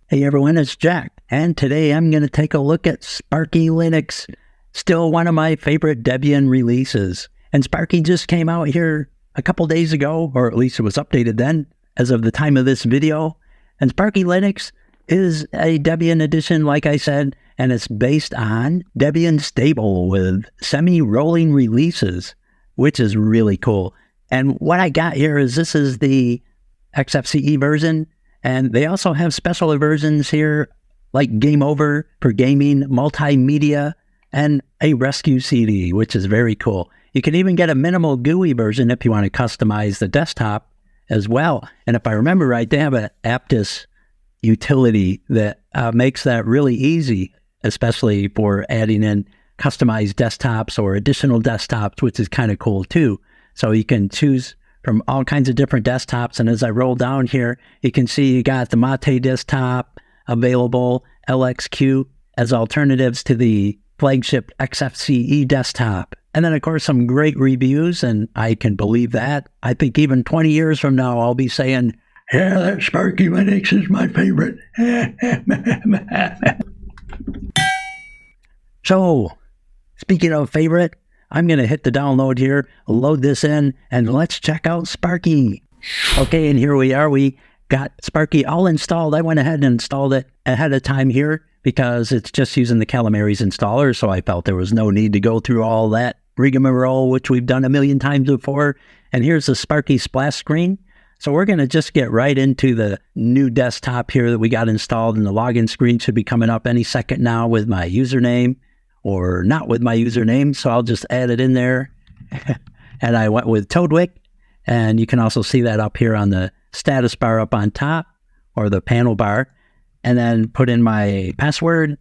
Hey everyone, it's Jack, and today I'm going to take a look at Sparky Linux, still one of my favorite Debian releases. And Sparky just came out here a couple days ago, or at least it was updated then, as of the time of this video. And Sparky Linux is a Debian edition, like I said, and it's based on Debian stable with semi-rolling releases, which is really cool. And what I got here is this is the XFCE version. And they also have special versions here like Game Over for gaming, multimedia, and a rescue CD, which is very cool. You can even get a minimal GUI version if you want to customize the desktop as well. And if I remember right, they have an Aptus utility that makes that really easy, especially for adding in customized desktops or additional desktops, which is kind of cool too. So you can choose from all kinds of different desktops. And as I roll down here, you can see you got the Mate desktop available, LXQ as alternatives to the flagship XFCE desktop. And then, of course, some great reviews, and I can believe that. I think even 20 years from now, I'll be saying, yeah, that Sparky Linux is my favorite. So, speaking of favorite, I'm going to hit the download here, load this in, and let's check out Sparky. Okay, and here we are. We got Sparky all installed. I went ahead and installed it ahead of time here because it's just using the Calamares installer, so I felt there was no need to go through all that rigmarole, which we've done a million times before. And here's the Sparky splash screen. So we're going to just get right into the new desktop here that we got installed, and the login screen should be coming up any second now with my username. Or not with my username, so I'll just add it in there. And I went with Toadwick, and you can also see that up here on the status bar up on top, or the panel bar, and then put in my password,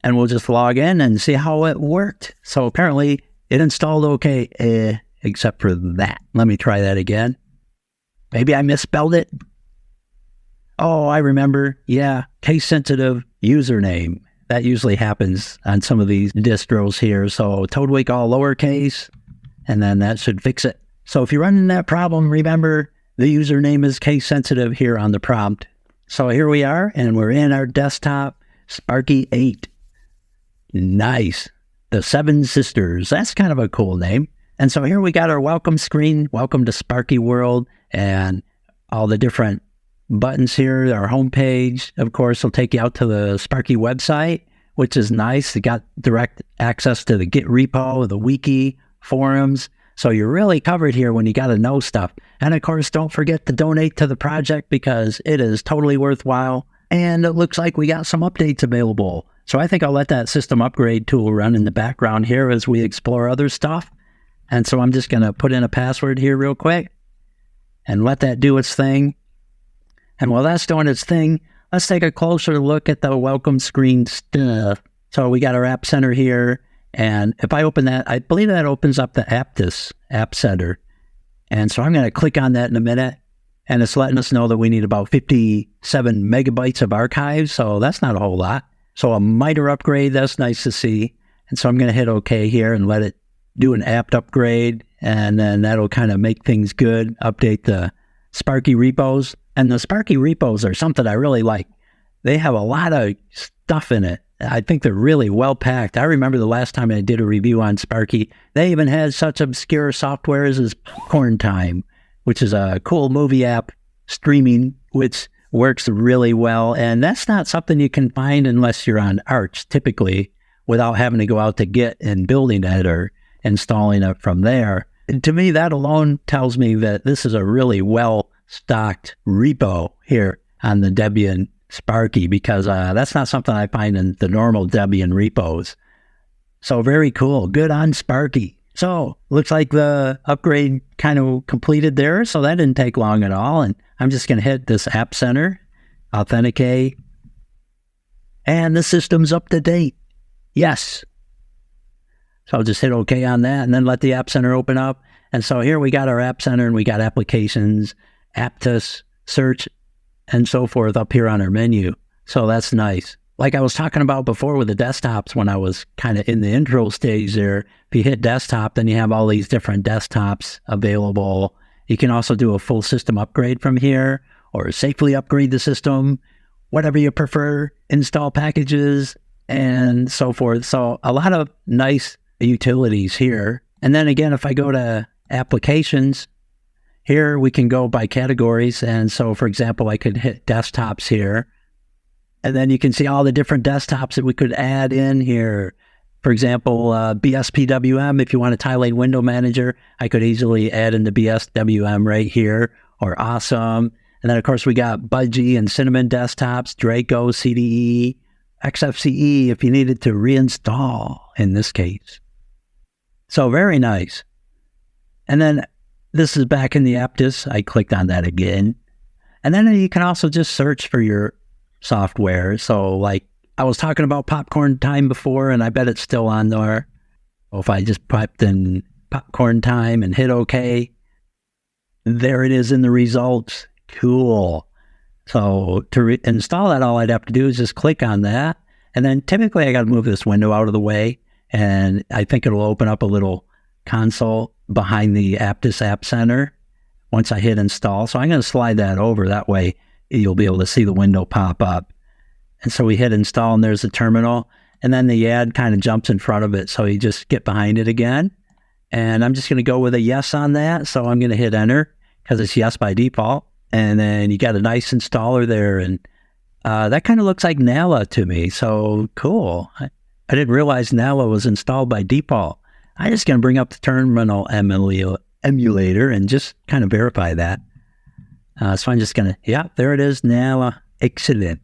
and we'll just log in and see how it worked. So apparently it installed okay, except for that. Let me try that again. Maybe I misspelled it. Oh, I remember. Yeah, case-sensitive username. That usually happens on some of these distros here. So Toadwick all lowercase, and then that should fix it. So if you're running that problem, remember the username is case sensitive here on the prompt. So here we are, and we're in our desktop, Sparky 8. Nice. The Seven Sisters. That's kind of a cool name. And so here we got our welcome screen. Welcome to Sparky World, and all the different buttons here. Our homepage, of course, will take you out to the Sparky website, which is nice. You got direct access to the Git repo, the wiki, forums. So you're really covered here when you got to know stuff. And of course, don't forget to donate to the project because it is totally worthwhile. And it looks like we got some updates available. So I think I'll let that system upgrade tool run in the background here as we explore other stuff. And so I'm just going to put in a password here real quick and let that do its thing. And while that's doing its thing, let's take a closer look at the welcome screen stuff. So we got our App Center here, and if I open that, I believe that opens up the Aptus App Center. And so I'm going to click on that in a minute, and it's letting us know that we need about 57 megabytes of archives, so that's not a whole lot. So a minor upgrade, that's nice to see. And so I'm going to hit OK here and let it do an apt upgrade, and then that'll kind of make things good, update the Sparky repos. And the Sparky repos are something I really like. They have a lot of stuff in it. I think they're really well packed. I remember the last time I did a review on Sparky, they even had such obscure softwares as PopcornTime, which is a cool movie app streaming, which works really well. And that's not something you can find unless you're on Arch, typically, without having to go out to Git and building it or installing it from there. And to me, that alone tells me that this is a really well-stocked repo here on the Debian Sparky, because that's not something I find in the normal Debian repos. So very cool. Good on Sparky. So looks like the upgrade kind of completed there, so that didn't take long at all. And I'm just going to hit this App Center, authenticate, and the system's up to date. Yes. So I'll just hit OK on that and then let the App Center open up. And so here we got our App Center, and we got applications, Aptus, search, and so forth up here on our menu. So that's nice. Like I was talking about before with the desktops when I was kind of in the intro stage there, if you hit desktop, then you have all these different desktops available. You can also do a full system upgrade from here, or safely upgrade the system, whatever you prefer, install packages, and so forth. So a lot of nice utilities here. And then again, if I go to applications, here we can go by categories. And so, for example, I could hit desktops here. And then you can see all the different desktops that we could add in here. For example, BSPWM, if you want to tilate window manager, I could easily add in the BSWM right here, or Awesome. And then, of course, we got Budgie and Cinnamon desktops, Draco, CDE, XFCE, if you needed to reinstall in this case. So very nice. And then this is back in the AppDis. I clicked on that again. And then you can also just search for your software. So like I was talking about PopcornTime before, and I bet it's still on there. So if I just typed in PopcornTime and hit OK, there it is in the results. Cool. So to install that, all I'd have to do is just click on that. And then typically I got to move this window out of the way. And I think it'll open up a little console behind the AppDis AppCenter once I hit install. So I'm going to slide that over. That way you'll be able to see the window pop up. And so we hit install, and there's the terminal. And then the ad kind of jumps in front of it. So you just get behind it again. And I'm just going to go with a yes on that. So I'm going to hit enter because it's yes by default. And then you got a nice installer there. And that kind of looks like Nala to me. So cool. I didn't realize Nala was installed by default. I'm just going to bring up the terminal emulator and just kind of verify that. So I'm just going to, yeah, there it is, Nala. Excellent.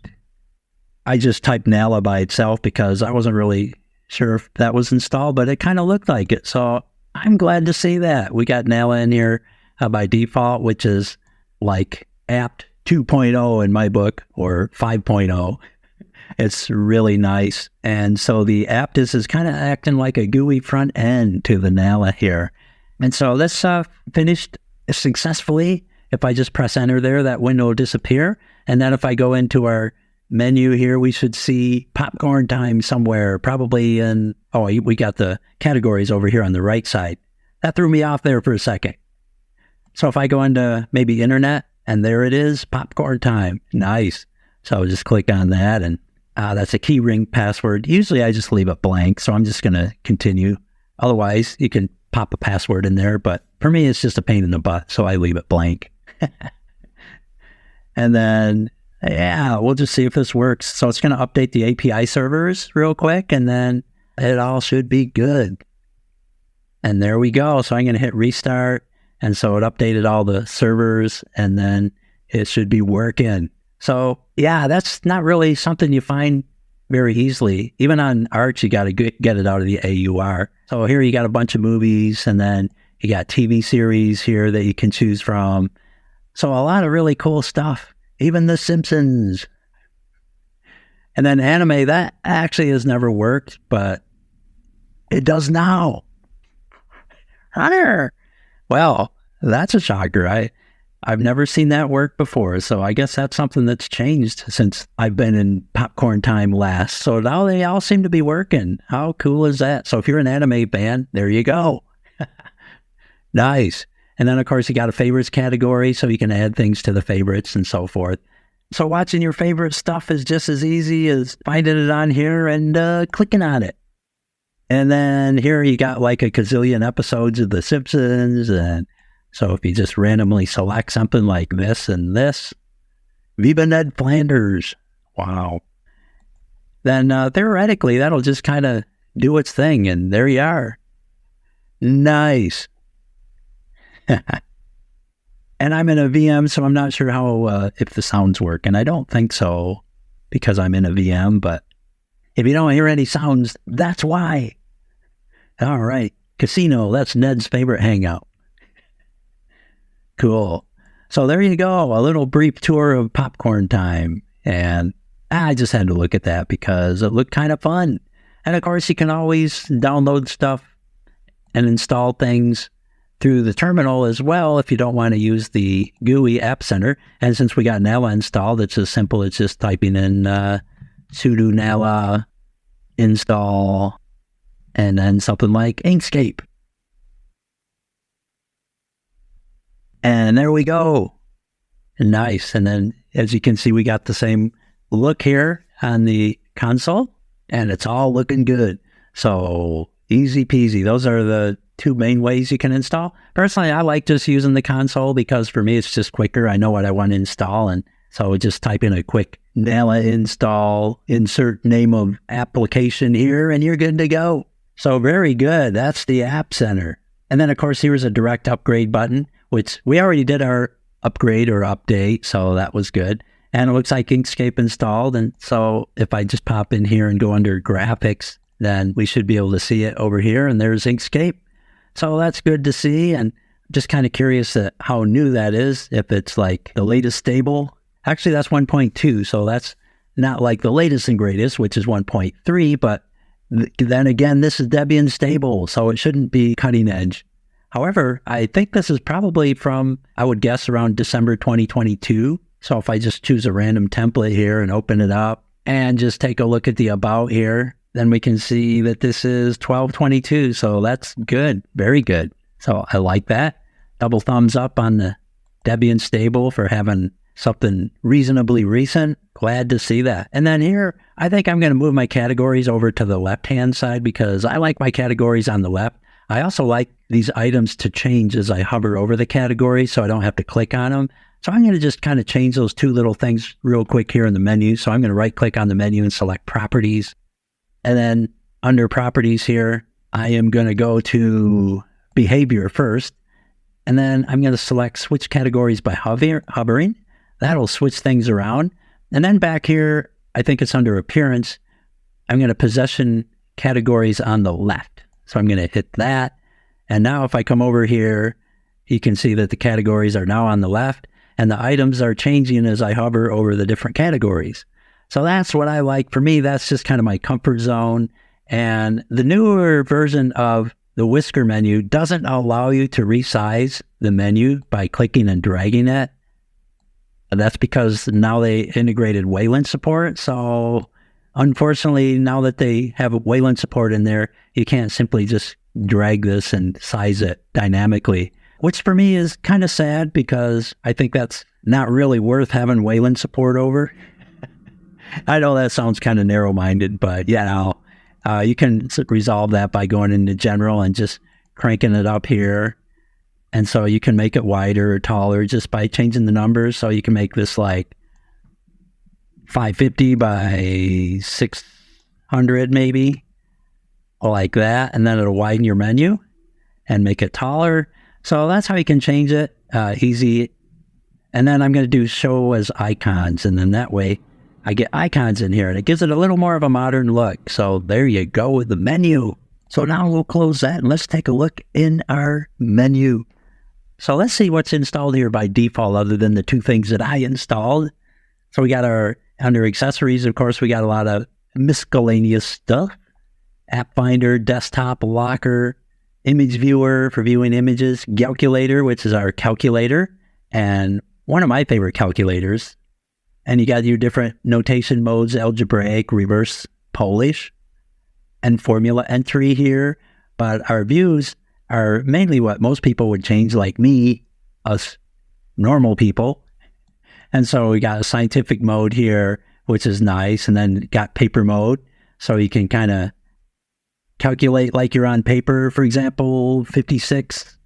I just typed Nala by itself because I wasn't really sure if that was installed, but it kind of looked like it. So I'm glad to see that. We got Nala in here by default, which is like apt 2.0 in my book, or 5.0. It's really nice. And so the AppDis is kind of acting like a GUI front end to the Nala here. And so this finished successfully. If I just press enter there, that window will disappear. And then if I go into our menu here, we should see PopcornTime somewhere, probably in, oh, we got the categories over here on the right side. That threw me off there for a second. So if I go into maybe internet, and there it is, PopcornTime. Nice. So I'll just click on that, and that's a key ring password. Usually I just leave it blank, so I'm just going to continue. Otherwise, you can pop a password in there, but for me, it's just a pain in the butt, so I leave it blank. And then, yeah, we'll just see if this works. So it's going to update the API servers real quick, and then it all should be good. And there we go. So I'm going to hit restart. And so it updated all the servers, and then it should be working. So yeah, that's not really something you find very easily. Even on Arch, you got to get it out of the AUR. So here you got a bunch of movies, and then you got TV series here that you can choose from. So a lot of really cool stuff. Even The Simpsons. And then anime, that actually has never worked, but it does now. Hunter! Well, that's a shocker. I've never seen that work before, so I guess that's something that's changed since I've been in PopcornTime last. So now they all seem to be working. How cool is that? So if you're an anime fan, there you go. Nice. And then, of course, you got a favorites category, so you can add things to the favorites and so forth. So watching your favorite stuff is just as easy as finding it on here and clicking on it. And then here you got like a gazillion episodes of The Simpsons. And so if you just randomly select something like this and this, Viva Ned Flanders. Wow. Then theoretically, that'll just kind of do its thing. And there you are. Nice. And I'm in a VM, so I'm not sure how if the sounds work. And I don't think so because I'm in a VM. But if you don't hear any sounds, that's why. All right. Casino, that's Ned's favorite hangout. Cool. So there you go. A little brief tour of PopcornTime. And I just had to look at that because it looked kind of fun. And of course, you can always download stuff and install things through the terminal as well if you don't want to use the GUI AppCenter. And since we got Nala installed, it's as simple as just typing in sudo Nala install and then something like Inkscape. And there we go. Nice. And then as you can see, we got the same look here on the console, and it's all looking good. So easy peasy. Those are the two main ways you can install. Personally, I like just using the console because for me, it's just quicker. I know what I want to install. And so just type in a quick Nala install, insert name of application here, and you're good to go. So very good. That's the App Center. And then, of course, here's a direct upgrade button, which we already did our upgrade or update. So that was good. And it looks like Inkscape installed. And so if I just pop in here and go under graphics, then we should be able to see it over here. And there's Inkscape. So that's good to see. And I'm just kind of curious how new that is, if it's like the latest stable. Actually, that's 1.2. So that's not like the latest and greatest, which is 1.3. But then again, this is Debian stable, so it shouldn't be cutting edge. However, I think this is probably from, I would guess, around December 2022. So if I just choose a random template here and open it up and just take a look at the about here, then we can see that this is 12/22. So that's good. Very good. So I like that. Double thumbs up on the Debian stable for having something reasonably recent. Glad to see that. And then here, I think I'm going to move my categories over to the left-hand side because I like my categories on the left. I also like these items to change as I hover over the category so I don't have to click on them. So I'm going to just kind of change those two little things real quick here in the menu. So I'm going to right-click on the menu and select Properties. And then under Properties here, I am going to go to Behavior first. And then I'm going to select Switch Categories by hovering. That'll switch things around. And then back here, I think it's under Appearance, I'm going to Possession Categories on the left. So I'm going to hit that. And now if I come over here, you can see that the categories are now on the left. And the items are changing as I hover over the different categories. So that's what I like. For me, that's just kind of my comfort zone. And the newer version of the Whisker menu doesn't allow you to resize the menu by clicking and dragging it. That's because now they integrated Wayland support. So unfortunately, now that they have Wayland support in there, you can't simply just drag this and size it dynamically, which for me is kind of sad because I think that's not really worth having Wayland support over. I know that sounds kind of narrow-minded, but you can resolve that by going into General and just cranking it up here. And so you can make it wider or taller just by changing the numbers. So you can make this like 550 by 600 maybe, or like that. And then it'll widen your menu and make it taller. So that's how you can change it, easy. And then I'm going to do Show as Icons. And then that way I get icons in here and it gives it a little more of a modern look. So there you go with the menu. So now we'll close that and let's take a look in our menu. So let's see what's installed here by default other than the two things that I installed. So we got under accessories, of course, we got a lot of miscellaneous stuff. App Finder, Desktop Locker, Image Viewer for viewing images, Calculator, which is our calculator, and one of my favorite calculators. And you got your different notation modes, algebraic, reverse Polish, and formula entry here. But our views are mainly what most people would change, like me, us normal people. And so we got a scientific mode here, which is nice, and then got paper mode. So you can kind of calculate like you're on paper. For example, 56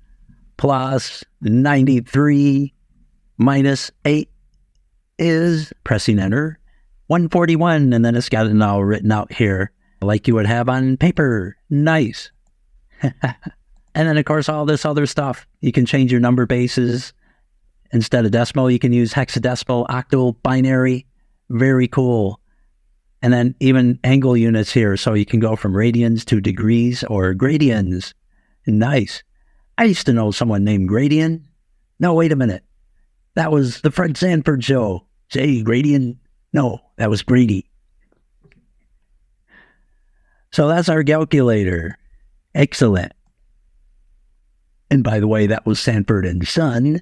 plus 93 minus 8 is, pressing enter, 141. And then it's got it now written out here like you would have on paper. Nice. And then, of course, all this other stuff. You can change your number bases. Instead of decimal, you can use hexadecimal, octal, binary. Very cool. And then even angle units here. So you can go from radians to degrees or gradians. Nice. I used to know someone named Gradian. No, wait a minute. That was the Fred Sanford show. Jay Gradian? No, that was Grady. So that's our calculator. Excellent. And by the way, that was Sanford and Son.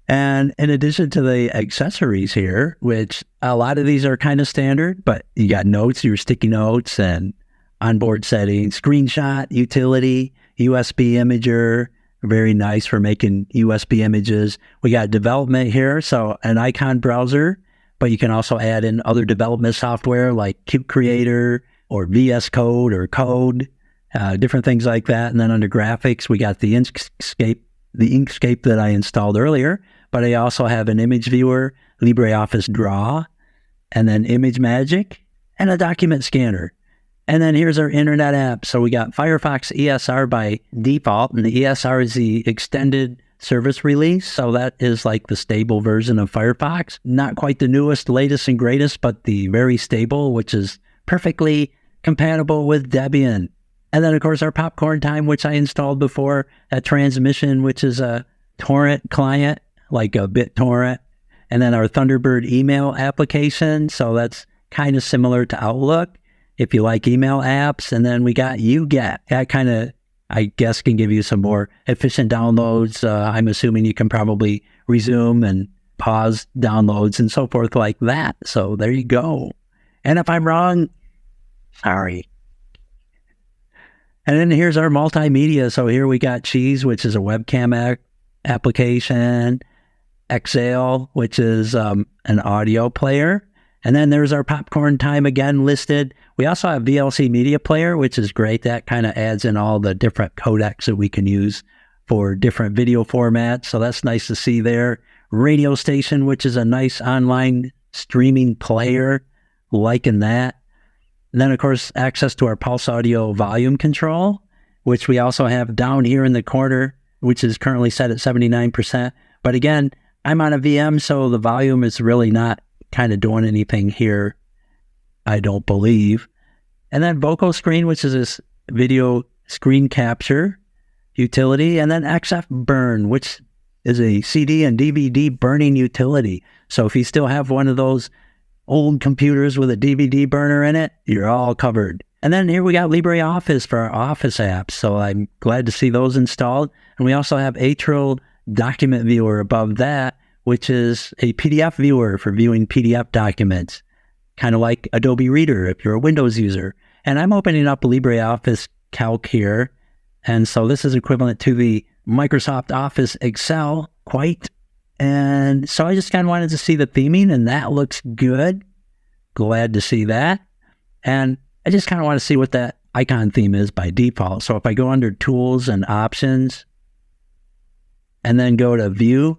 And in addition to the accessories here, which a lot of these are kind of standard, but you got notes, your sticky notes, and onboard settings, screenshot, utility, USB imager, very nice for making USB images. We got development here, so an icon browser, but you can also add in other development software like Qt Creator or VS Code or Code, different things like that. And then under graphics, we got the Inkscape that I installed earlier, but I also have an image viewer, LibreOffice Draw, and then ImageMagick, and a document scanner. And then here's our internet app. So we got Firefox ESR by default, and the ESR is the extended service release. So that is like the stable version of Firefox. Not quite the newest, latest, and greatest, but the very stable, which is perfectly compatible with Debian. And then, of course, our PopcornTime, which I installed before, a Transmission, which is a torrent client, like a BitTorrent. And then our Thunderbird email application. So that's kind of similar to Outlook, if you like email apps. And then we got UGET. That kind of, I guess, can give you some more efficient downloads. I'm assuming you can probably resume and pause downloads and so forth like that. So there you go. And if I'm wrong, sorry. And then here's our multimedia. So here we got Cheese, which is a webcam application, Exhale, which is an audio player. And then there's our PopcornTime again listed. We also have VLC Media Player, which is great. That kind of adds in all the different codecs that we can use for different video formats. So that's nice to see there. Radio Station, which is a nice online streaming player, liking that. And then, of course, access to our Pulse Audio volume control, which we also have down here in the corner, which is currently set at 79%. But again, I'm on a VM, so the volume is really not kind of doing anything here, I don't believe. And then Vocal Screen, which is this video screen capture utility. And then XF Burn, which is a CD and DVD burning utility. So if you still have one of those old computers with a DVD burner in it, you're all covered. And then here we got LibreOffice for our Office apps. So I'm glad to see those installed. And we also have Atrial Document Viewer above that, which is a PDF viewer for viewing PDF documents, kind of like Adobe Reader if you're a Windows user. And I'm opening up LibreOffice Calc here. And so this is equivalent to the Microsoft Office Excel, quite. And so I just kind of wanted to see the theming, and that looks good. Glad to see that. And I just kind of want to see what that icon theme is by default. So if I go under Tools and Options, and then go to View,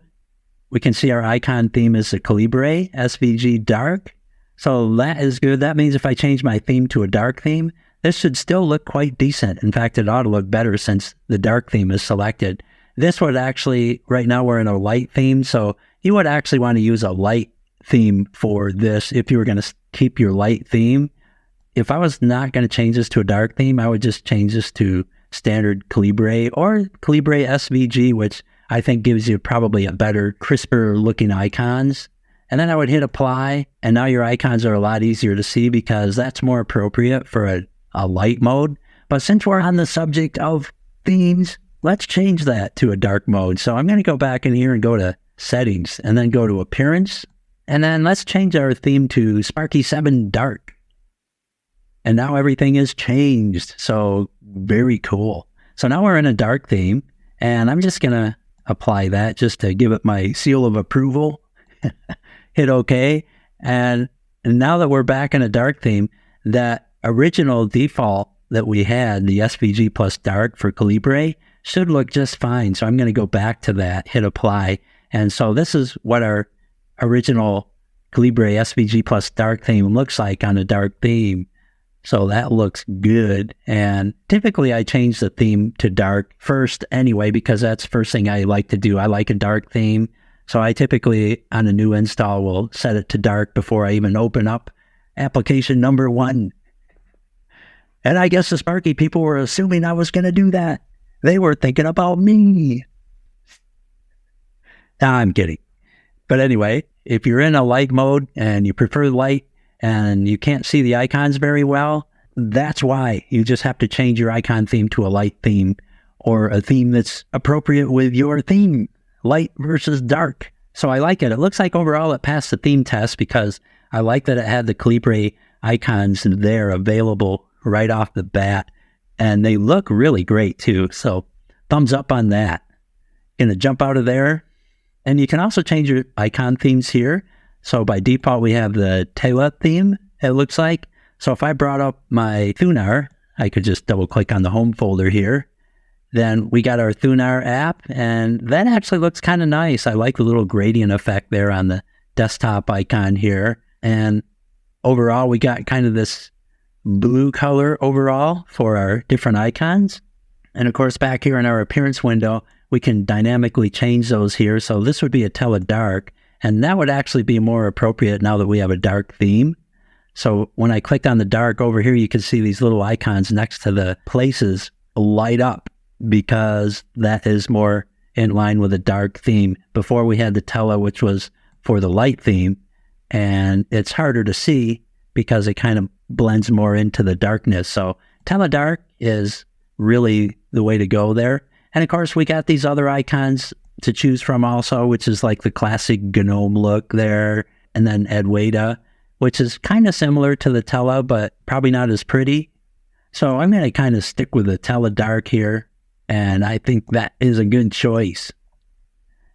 we can see our icon theme is the Calibre SVG Dark. So that is good. That means if I change my theme to a dark theme, this should still look quite decent. In fact, it ought to look better since the dark theme is selected. This would actually, right now we're in a light theme, so you would actually want to use a light theme for this if you were going to keep your light theme. If I was not going to change this to a dark theme, I would just change this to standard Calibre or Calibre SVG, which I think gives you probably a better, crisper looking icons. And then I would hit apply, and now your icons are a lot easier to see because that's more appropriate for a light mode. But since we're on the subject of themes, let's change that to a dark mode. So I'm going to go back in here and go to Settings, and then go to Appearance. And then let's change our theme to Sparky 7 Dark. And now everything is changed. So very cool. So now we're in a dark theme, and I'm just going to apply that just to give it my seal of approval. Hit OK. And now that we're back in a dark theme, that original default that we had, the SVG plus dark for Calibre, should look just fine. So I'm going to go back to that, hit apply. And so this is what our original Calibre SVG plus dark theme looks like on a dark theme. So that looks good. And typically I change the theme to dark first anyway, because that's the first thing I like to do. I like a dark theme. So I typically on a new install will set it to dark before I even open up application number 1. And I guess the Sparky people were assuming I was going to do that. They were thinking about me. Nah, I'm kidding. But anyway, if you're in a light mode and you prefer light and you can't see the icons very well, that's why. You just have to change your icon theme to a light theme, or a theme that's appropriate with your theme, light versus dark. So I like it. It looks like overall it passed the theme test because I like that it had the Calibre icons there available right off the bat. And they look really great too. So thumbs up on that. Gonna jump out of there. And you can also change your icon themes here. So by default, we have the Tela theme, it looks like. So if I brought up my Thunar, I could just double click on the home folder here. Then we got our Thunar app, and that actually looks kind of nice. I like the little gradient effect there on the desktop icon here. And overall, we got kind of this blue color overall for our different icons. And of course, back here in our appearance window, we can dynamically change those here. So this would be a Tela dark, and that would actually be more appropriate now that we have a dark theme. So when I clicked on the dark over here, you can see these little icons next to the places light up because that is more in line with a dark theme. Before we had the Tela, which was for the light theme, and it's harder to see because it kind of blends more into the darkness. So Tela dark is really the way to go there. And of course, we got these other icons to choose from also, which is like the classic GNOME look there, and then Adwaita, which is kind of similar to the Tela, but probably not as pretty. So I'm going to kind of stick with the Tela dark here, and I think that is a good choice.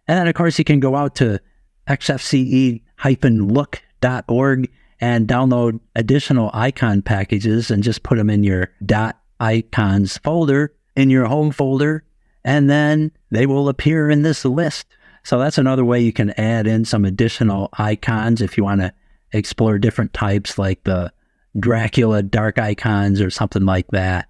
And then, of course, you can go out to xfce-look.org and download additional icon packages and just put them in your .icons folder, in your home folder, and then they will appear in this list. So that's another way you can add in some additional icons if you want to explore different types like the Dracula dark icons or something like that.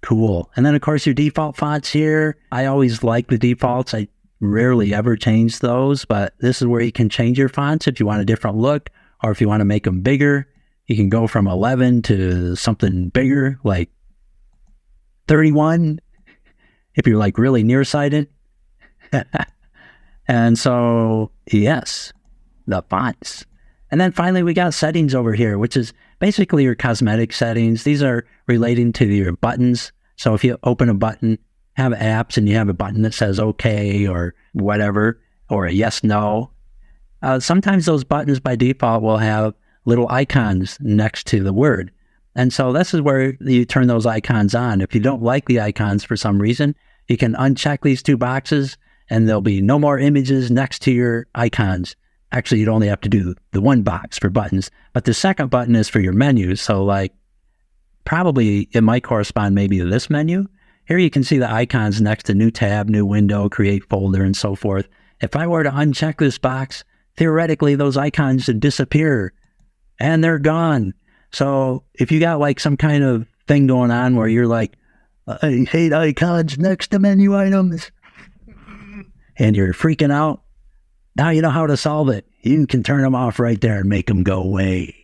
Cool. And then, of course, your default fonts here. I always like the defaults. I rarely ever change those, but this is where you can change your fonts if you want a different look, or if you want to make them bigger. You can go from 11 to something bigger, like 31, if you're like really nearsighted. And so, yes, the fonts. And then finally, we got settings over here, which is basically your cosmetic settings. These are relating to your buttons. So if you open a button, have apps, and you have a button that says OK or whatever, or a yes, no, sometimes those buttons by default will have little icons next to the word. And so this is where you turn those icons on. If you don't like the icons for some reason, you can uncheck these two boxes, and there'll be no more images next to your icons. Actually, you'd only have to do the one box for buttons, but the second button is for your menus. So like, probably it might correspond maybe to this menu. Here you can see the icons next to new tab, new window, create folder, and so forth. If I were to uncheck this box, theoretically those icons would disappear and they're gone. So if you got like some kind of thing going on where you're like, I hate icons next to menu items, and you're freaking out, now you know how to solve it. You can turn them off right there and make them go away.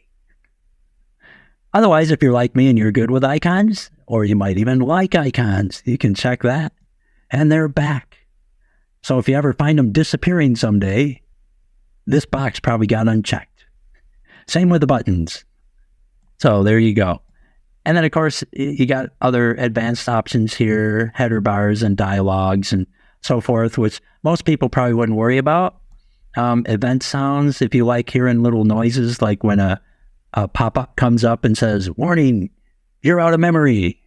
Otherwise, if you're like me and you're good with icons, or you might even like icons, you can check that, and they're back. So if you ever find them disappearing someday, this box probably got unchecked. Same with the buttons. So there you go. And then, of course, you got other advanced options here, header bars and dialogues and so forth, which most people probably wouldn't worry about. Event sounds, if you like hearing little noises, like when a pop-up comes up and says, warning, you're out of memory.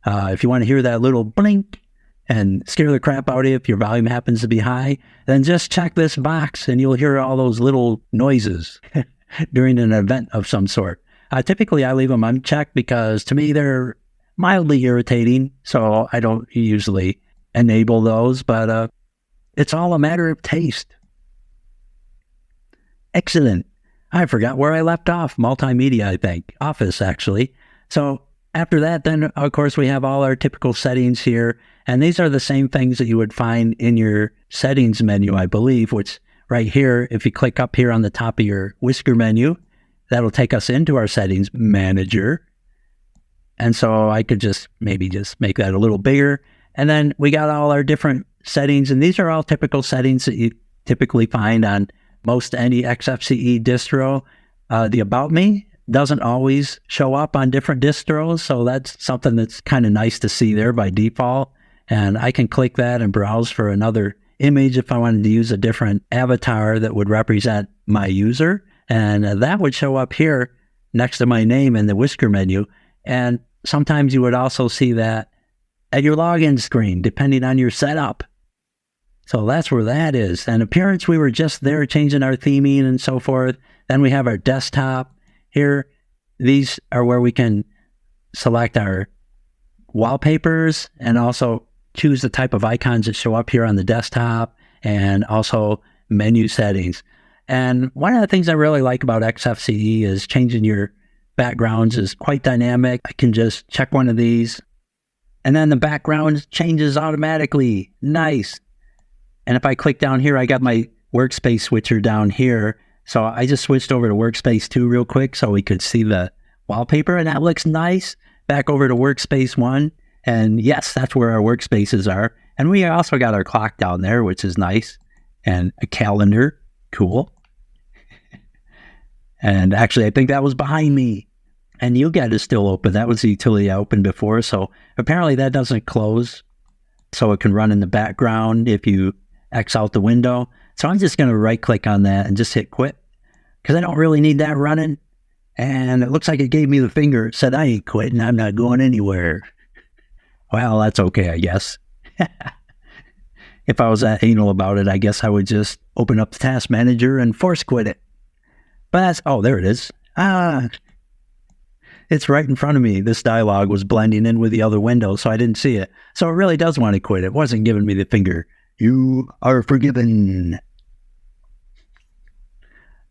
If you want to hear that little blink and scare the crap out of you if your volume happens to be high, then just check this box and you'll hear all those little noises during an event of some sort. Typically, I leave them unchecked because to me, they're mildly irritating, so I don't usually enable those, but it's all a matter of taste. Excellent. I forgot where I left off. Multimedia, I think. Office, actually. So after that, then, of course, we have all our typical settings here. And these are the same things that you would find in your settings menu, I believe, which right here, if you click up here on the top of your Whisker menu, that'll take us into our settings manager. And so I could maybe just make that a little bigger. And then we got all our different settings. And these are all typical settings that you typically find on most any XFCE distro. The About Me doesn't always show up on different distros, so that's something that's kind of nice to see there by default. And I can click that and browse for another image if I wanted to use a different avatar that would represent my user. And that would show up here next to my name in the Whisker menu. And sometimes you would also see that at your login screen, depending on your setup. So that's where that is. And appearance, we were just there changing our theming and so forth. Then we have our desktop here. These are where we can select our wallpapers and also choose the type of icons that show up here on the desktop, and also menu settings. And one of the things I really like about XFCE is changing your backgrounds is quite dynamic. I can just check one of these, and then the background changes automatically. Nice. And if I click down here, I got my workspace switcher down here. So I just switched over to workspace 2 real quick so we could see the wallpaper, and that looks nice. Back over to workspace 1. And yes, that's where our workspaces are. And we also got our clock down there, which is nice. And a calendar. Cool. And actually, I think that was behind me. And YouGet is still open. That was the utility I opened before. So apparently that doesn't close. So it can run in the background if you X out the window. So I'm just going to right click on that and just hit quit, because I don't really need that running. And it looks like it gave me the finger. It said, I ain't quitting. I'm not going anywhere. Well, that's okay, I guess. If I was that anal about it, I guess I would just open up the task manager and force quit it. But that's, oh, there it is. It's right in front of me. This dialog was blending in with the other window, so I didn't see it. So it really does want to quit. It wasn't giving me the finger. You are forgiven.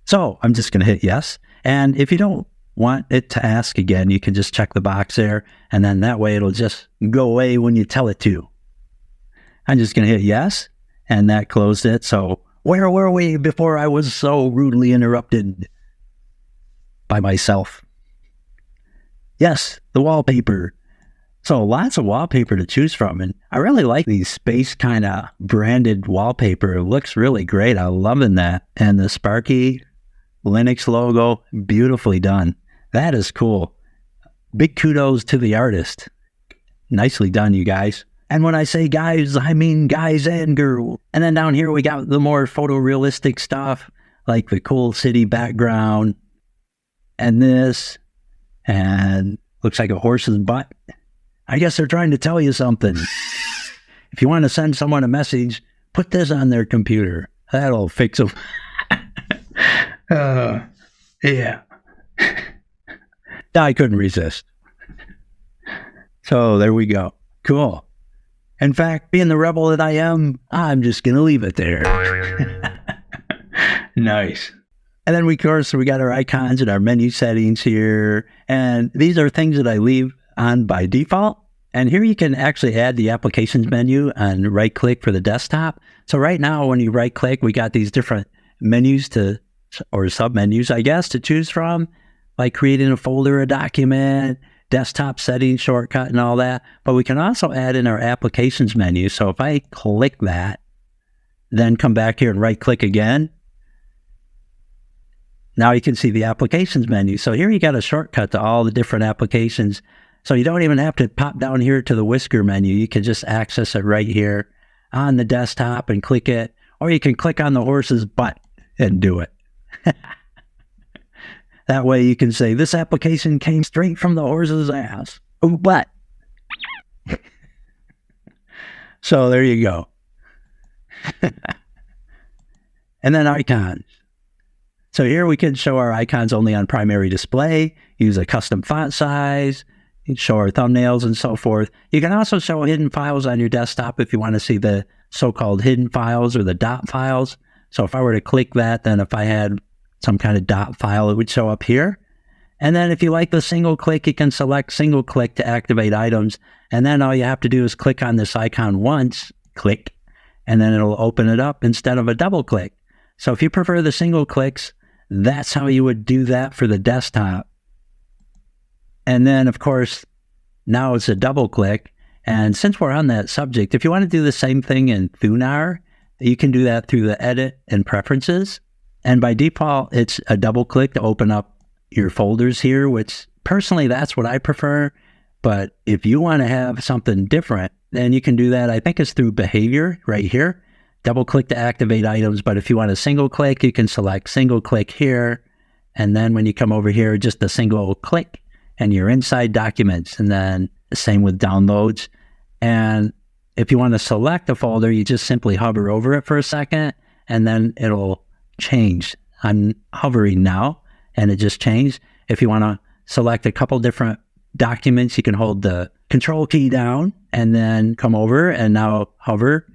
So I'm just going to hit yes. And if you don't want it to ask again, you can just check the box there, and then that way it'll just go away when you tell it to. I'm just going to hit yes, and that closed it. So where were we before I was so rudely interrupted by myself? Yes, the wallpaper. So lots of wallpaper to choose from, and I really like these space kind of branded wallpaper. It looks really great. I'm loving that. And the Sparky Linux logo, beautifully done. That is cool. Big kudos to the artist. Nicely done, you guys. And when I say guys, I mean guys and girls. And then down here we got the more photorealistic stuff, like the cool city background, and this, and looks like a horse's butt. I guess they're trying to tell you something. If you want to send someone a message, put this on their computer. That'll fix them. Yeah. I couldn't resist. So there we go. Cool. In fact, being the rebel that I am, I'm just going to leave it there. Nice. And then we got our icons and our menu settings here. And these are things that I leave on by default. And here you can actually add the applications menu and right click for the desktop. So right now, when you right click, we got these different menus or sub-menus, I guess, to choose from, like creating a folder, a document, desktop settings, shortcut, and all that. But we can also add in our applications menu. So if I click that, then come back here and right click again, now you can see the applications menu. So here you got a shortcut to all the different applications. So you don't even have to pop down here to the Whisker menu. You can just access it right here on the desktop and click it. Or you can click on the horse's butt and do it. That way you can say, this application came straight from the horse's ass. Oh, butt. So there you go. And then icons. So here we can show our icons only on primary display, use a custom font size, show our thumbnails and so forth. You can also show hidden files on your desktop if you want to see the so-called hidden files or the dot files. So if I were to click that, then if I had some kind of dot file, it would show up here. And then if you like the single click, you can select single click to activate items. And then all you have to do is click on this icon once, click, and then it'll open it up instead of a double click. So if you prefer the single clicks, that's how you would do that for the desktop. And then, of course, now it's a double click. And since we're on that subject, if you want to do the same thing in Thunar, you can do that through the edit and preferences. And by default, it's a double click to open up your folders here, which personally, that's what I prefer. But if you want to have something different, then you can do that. I think it's through behavior right here. Double click to activate items. But if you want a single click, you can select single click here. And then when you come over here, just a single click and you're inside documents. And then the same with downloads. And if you want to select a folder, you just simply hover over it for a second, and then it'll change. I'm hovering now, and it just changed. If you want to select a couple different documents, you can hold the control key down and then come over and now hover.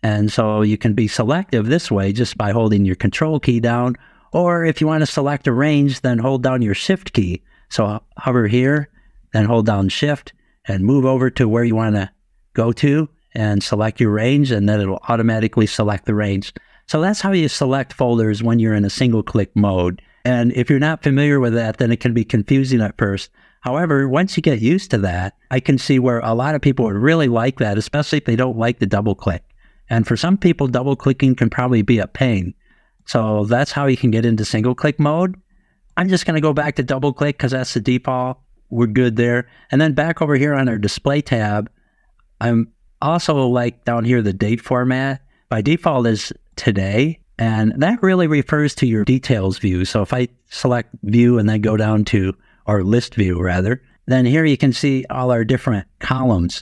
And so you can be selective this way just by holding your control key down. Or if you want to select a range, then hold down your shift key. So hover here, then hold down shift and move over to where you want to go to and select your range, and then it'll automatically select the range. So that's how you select folders when you're in a single click mode. And if you're not familiar with that, then it can be confusing at first. However, once you get used to that, I can see where a lot of people would really like that, especially if they don't like the double click. And for some people, double clicking can probably be a pain. So that's how you can get into single click mode. I'm just going to go back to double click because that's the default. We're good there. And then back over here on our display tab, I'm also like down here, the date format by default is today. And that really refers to your details view. So if I select view and then go down to our list view rather, then here you can see all our different columns.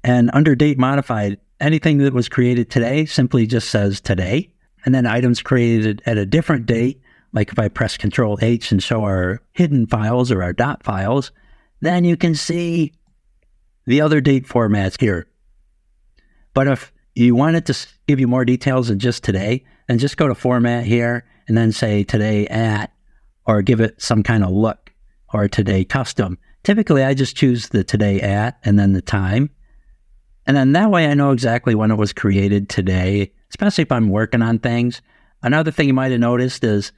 And under date modified, anything that was created today simply just says today. And then items created at a different date, like if I press Control H and show our hidden files or our dot files, then you can see the other date formats here. But if you wanted to give you more details than just today, then just go to format here and then say today at, or give it some kind of look, or today custom. Typically, I just choose the today at and then the time. And then that way I know exactly when it was created today, especially if I'm working on things. Another thing you might have noticed is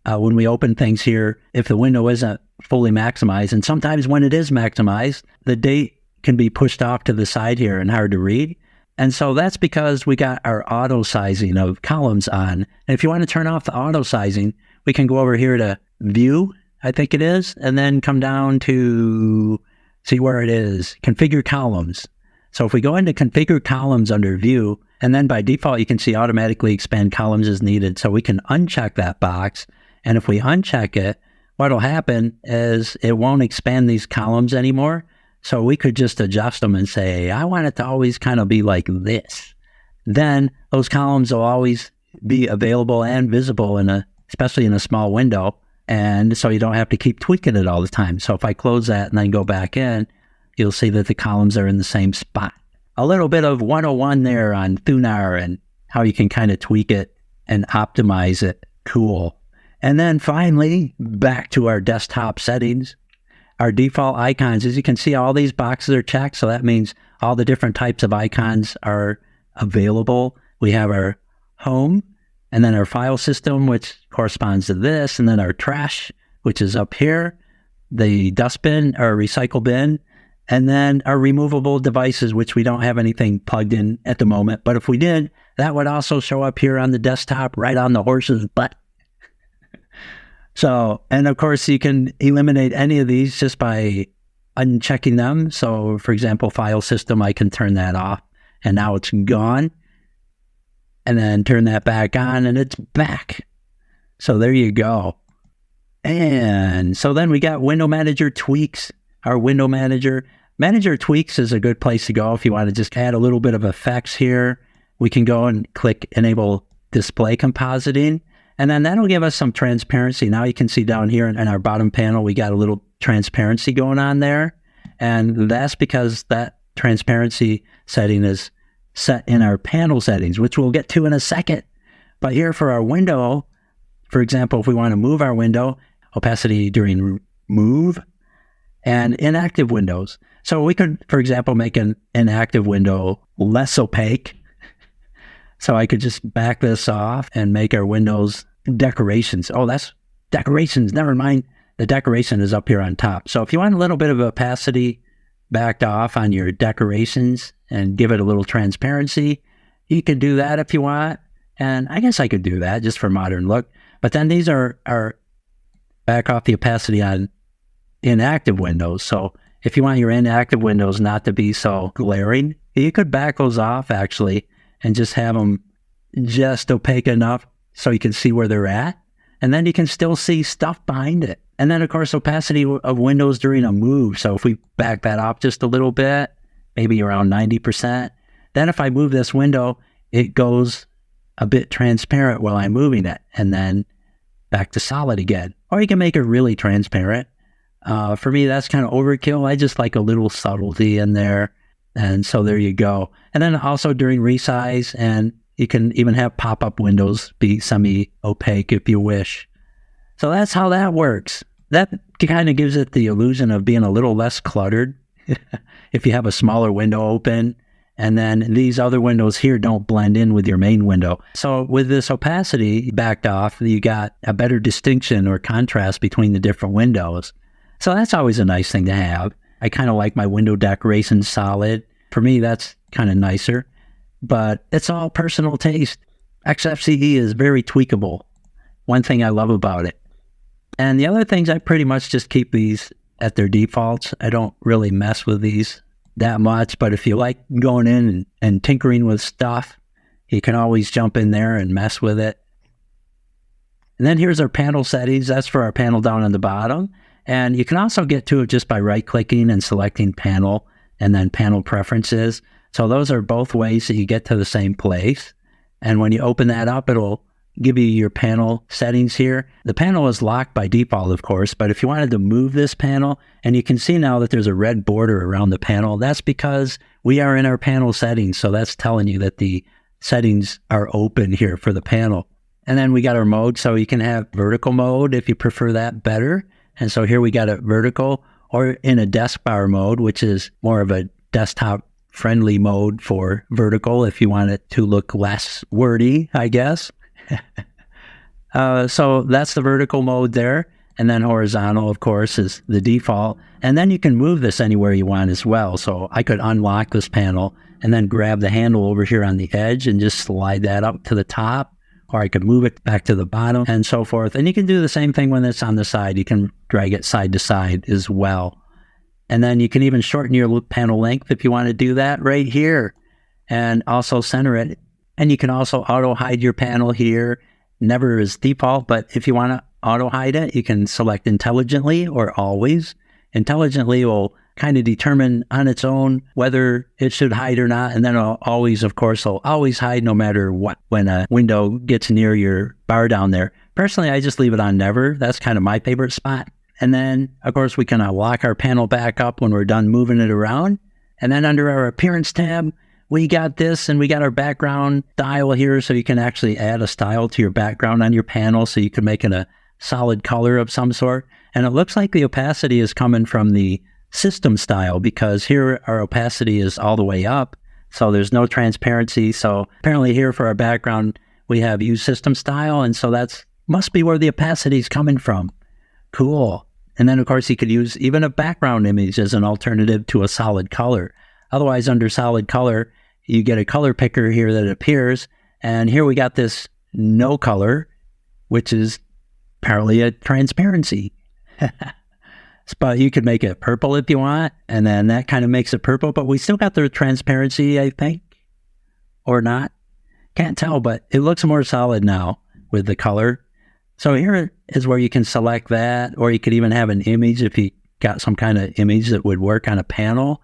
when we open things here, if the window isn't fully maximized, and sometimes when it is maximized, the date can be pushed off to the side here and hard to read. And so that's because we got our auto sizing of columns on. And if you want to turn off the auto sizing, we can go over here to view, I think it is, and then come down to see where it is, configure columns. So if we go into configure columns under view, and then by default, you can see automatically expand columns as needed. So we can uncheck that box. And if we uncheck it, what'll happen is it won't expand these columns anymore. So we could just adjust them and say, I want it to always kind of be like this. Then those columns will always be available and visible especially in a small window. And so you don't have to keep tweaking it all the time. So if I close that and then go back in, you'll see that the columns are in the same spot. A little bit of 101 there on Thunar and how you can kind of tweak it and optimize it. Cool. And then finally, back to our desktop settings. Our default icons, as you can see, all these boxes are checked. So that means all the different types of icons are available. We have our home, and then our file system, which corresponds to this, and then our trash, which is up here, the dustbin or recycle bin, and then our removable devices, which we don't have anything plugged in at the moment. But if we did, that would also show up here on the desktop, right on the horse's butt. So, and of course, you can eliminate any of these just by unchecking them. So, for example, file system, I can turn that off, and now it's gone. And then turn that back on, and it's back. So there you go. And so then we got window manager tweaks. Our window manager tweaks is a good place to go if you want to just add a little bit of effects here. We can go and click enable display compositing, and then that'll give us some transparency. Now you can see down here in our bottom panel, we got a little transparency going on there. And that's because that transparency setting is set in our panel settings, which we'll get to in a second. But here for our window, for example, if we want to move our window, opacity during move, and inactive windows. So we could, for example, make an inactive window less opaque. So I could just back this off and make our windows decorations. Oh, that's decorations. Never mind. The decoration is up here on top. So if you want a little bit of opacity backed off on your decorations and give it a little transparency, you can do that if you want. And I guess I could do that just for modern look. But then these are back off the opacity on inactive windows. So if you want your inactive windows not to be so glaring, you could back those off actually and just have them just opaque enough so you can see where they're at. And then you can still see stuff behind it. And then of course, opacity of windows during a move. So if we back that off just a little bit, maybe around 90%. Then if I move this window, it goes a bit transparent while I'm moving it, and then back to solid again. Or you can make it really transparent. For me, that's kind of overkill. I just like a little subtlety in there. And so there you go. And then also during resize, and you can even have pop-up windows be semi-opaque if you wish. So that's how that works. That kind of gives it the illusion of being a little less cluttered if you have a smaller window open. And then these other windows here don't blend in with your main window. So with this opacity backed off, you got a better distinction or contrast between the different windows. So that's always a nice thing to have. I kind of like my window decoration solid. For me, that's kind of nicer. But it's all personal taste. XFCE is very tweakable. One thing I love about it. And the other things, I pretty much just keep these at their defaults. I don't really mess with these that much, but if you like going in and tinkering with stuff, you can always jump in there and mess with it. And then here's our panel settings. That's for our panel down on the bottom. And you can also get to it just by right-clicking and selecting panel and then panel preferences. So those are both ways that you get to the same place. And when you open that up, it'll give you your panel settings here. The panel is locked by default, of course, but if you wanted to move this panel, and you can see now that there's a red border around the panel, that's because we are in our panel settings. So that's telling you that the settings are open here for the panel. And then we got our mode, so you can have vertical mode if you prefer that better. And so here we got a vertical, or in a desk bar mode, which is more of a desktop friendly mode for vertical if you want it to look less wordy, I guess. So that's the vertical mode there. And then horizontal, of course, is the default. And then you can move this anywhere you want as well. So I could unlock this panel and then grab the handle over here on the edge and just slide that up to the top. Or I could move it back to the bottom and so forth. And you can do the same thing when it's on the side. You can drag it side to side as well. And then you can even shorten your panel length if you want to do that right here. And also center it. And you can also auto-hide your panel here. Never is default, but if you want to auto-hide it, you can select intelligently or always. Intelligently will kind of determine on its own whether it should hide or not. And then always, of course, will always hide no matter what when a window gets near your bar down there. Personally, I just leave it on never. That's kind of my favorite spot. And then, of course, we can lock our panel back up when we're done moving it around. And then under our Appearance tab, we got this, and we got our background style here, so you can actually add a style to your background on your panel, so you can make it a solid color of some sort. And it looks like the opacity is coming from the system style, because here our opacity is all the way up, so there's no transparency. So apparently here for our background, we have use system style, and so that's must be where the opacity is coming from. Cool. And then, of course, you could use even a background image as an alternative to a solid color. Otherwise, under solid color, you get a color picker here that appears. And here we got this no color, which is apparently a transparency. But you could make it purple if you want. And then that kind of makes it purple. But we still got the transparency, I think. Or not. Can't tell, but it looks more solid now with the color. So here is where you can select that, or you could even have an image if you got some kind of image that would work on a panel.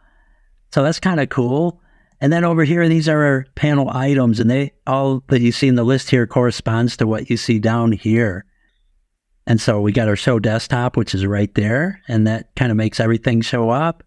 So that's kind of cool. And then over here, these are our panel items, and they all that you see in the list here corresponds to what you see down here. And so we got our show desktop, which is right there, and that kind of makes everything show up.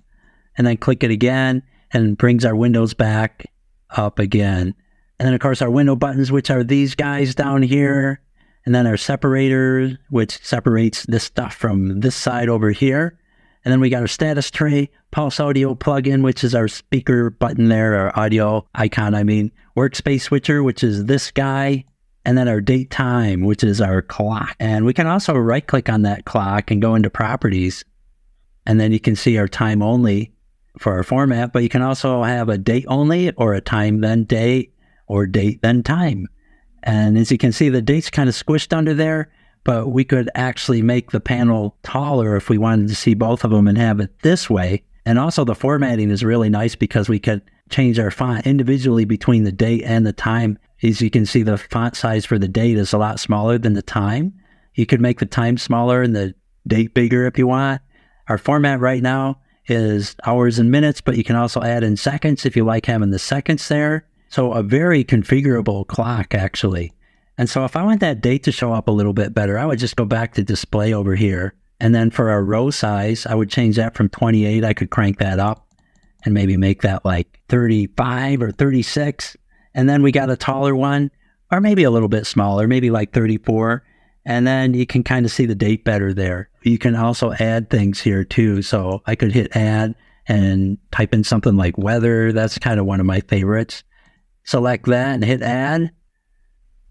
And then click it again, and brings our windows back up again. And then, of course, our window buttons, which are these guys down here. And then our separator, which separates this stuff from this side over here. And then we got our status tray, pulse audio plugin, which is our speaker button there, our audio icon, workspace switcher, which is this guy. And then our date time, which is our clock. And we can also right click on that clock and go into properties. And then you can see our time only for our format, but you can also have a date only or a time then date or date then time. And as you can see, the date's kind of squished under there, but we could actually make the panel taller if we wanted to see both of them and have it this way. And also the formatting is really nice because we could change our font individually between the date and the time. As you can see, the font size for the date is a lot smaller than the time. You could make the time smaller and the date bigger if you want. Our format right now is hours and minutes, but you can also add in seconds if you like having the seconds there. So a very configurable clock, actually. And so if I want that date to show up a little bit better, I would just go back to display over here. And then for our row size, I would change that from 28. I could crank that up and maybe make that like 35 or 36. And then we got a taller one, or maybe a little bit smaller, maybe like 34. And then you can kind of see the date better there. You can also add things here too. So I could hit add and type in something like weather. That's kind of one of my favorites. Select that and hit add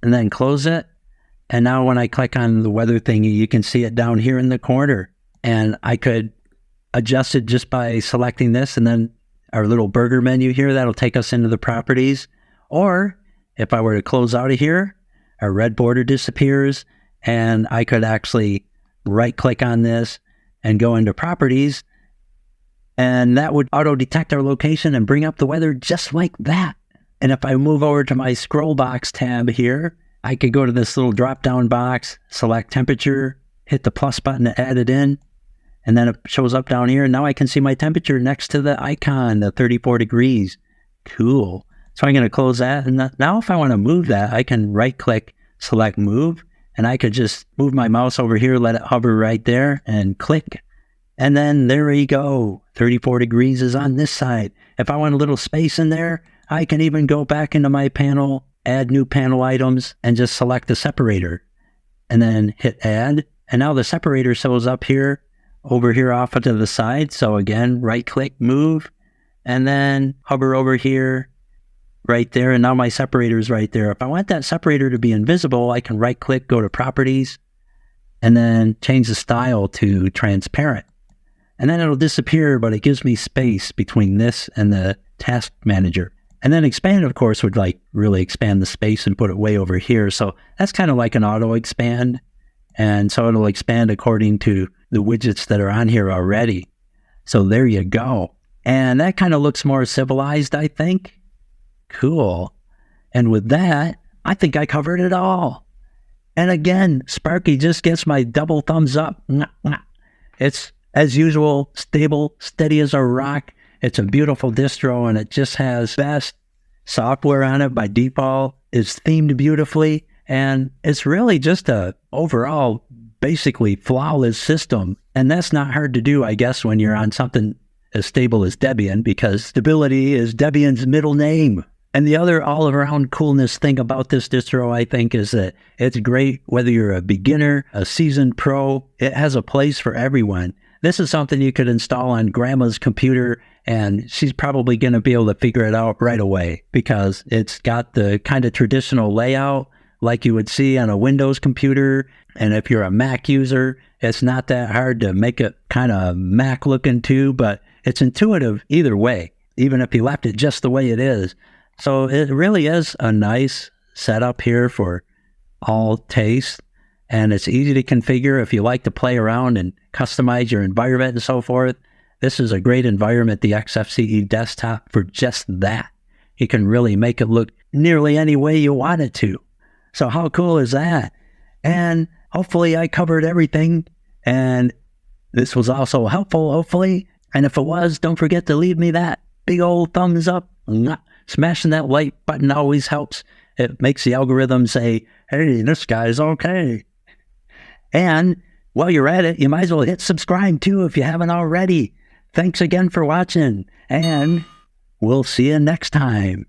and then close it. And now when I click on the weather thingy, you can see it down here in the corner. And I could adjust it just by selecting this, and then our little burger menu here, that'll take us into the properties. Or if I were to close out of here, our red border disappears, and I could actually right click on this and go into properties, and that would auto detect our location and bring up the weather just like that. And if I move over to my scroll box tab here, I could go to this little drop down box, select temperature, hit the plus button to add it in, and then it shows up down here. And now I can see my temperature next to the icon, the 34 degrees. Cool. So I'm going to close that. And now if I want to move that, I can right click, select move, and I could just move my mouse over here, let it hover right there and click. And then there we go. 34 degrees is on this side. If I want a little space in there, I can even go back into my panel, add new panel items, and just select the separator. And then hit add. And now the separator shows up here, over here off to the side. So again, right click, move, and then hover over here, right there. And now my separator is right there. If I want that separator to be invisible, I can right click, go to properties, and then change the style to transparent. And then it'll disappear, but it gives me space between this and the task manager. And then expand, of course, would like really expand the space and put it way over here. So that's kind of like an auto expand. And so it'll expand according to the widgets that are on here already. So there you go. And that kind of looks more civilized, I think. Cool. And with that, I think I covered it all. And again, Sparky just gets my double thumbs up. It's, as usual, stable, steady as a rock. It's a beautiful distro, and it just has best software on it by default. It's themed beautifully, and it's really just a overall basically flawless system. And that's not hard to do, I guess, when you're on something as stable as Debian, because stability is Debian's middle name. And the other all-around coolness thing about this distro, I think, is that it's great whether you're a beginner, a seasoned pro. It has a place for everyone. This is something you could install on grandma's computer, and she's probably going to be able to figure it out right away, because it's got the kind of traditional layout like you would see on a Windows computer. And if you're a Mac user, it's not that hard to make it kind of Mac looking too, but it's intuitive either way, even if you left it just the way it is. So it really is a nice setup here for all tastes. And it's easy to configure if you like to play around and customize your environment and so forth. This is a great environment, the XFCE desktop, for just that. You can really make it look nearly any way you want it to. So how cool is that? And hopefully I covered everything, and this was also helpful, hopefully. And if it was, don't forget to leave me that big old thumbs up. Smashing that like button always helps. It makes the algorithm say, hey, this guy's okay. And while you're at it, you might as well hit subscribe too if you haven't already. Thanks again for watching, and we'll see you next time.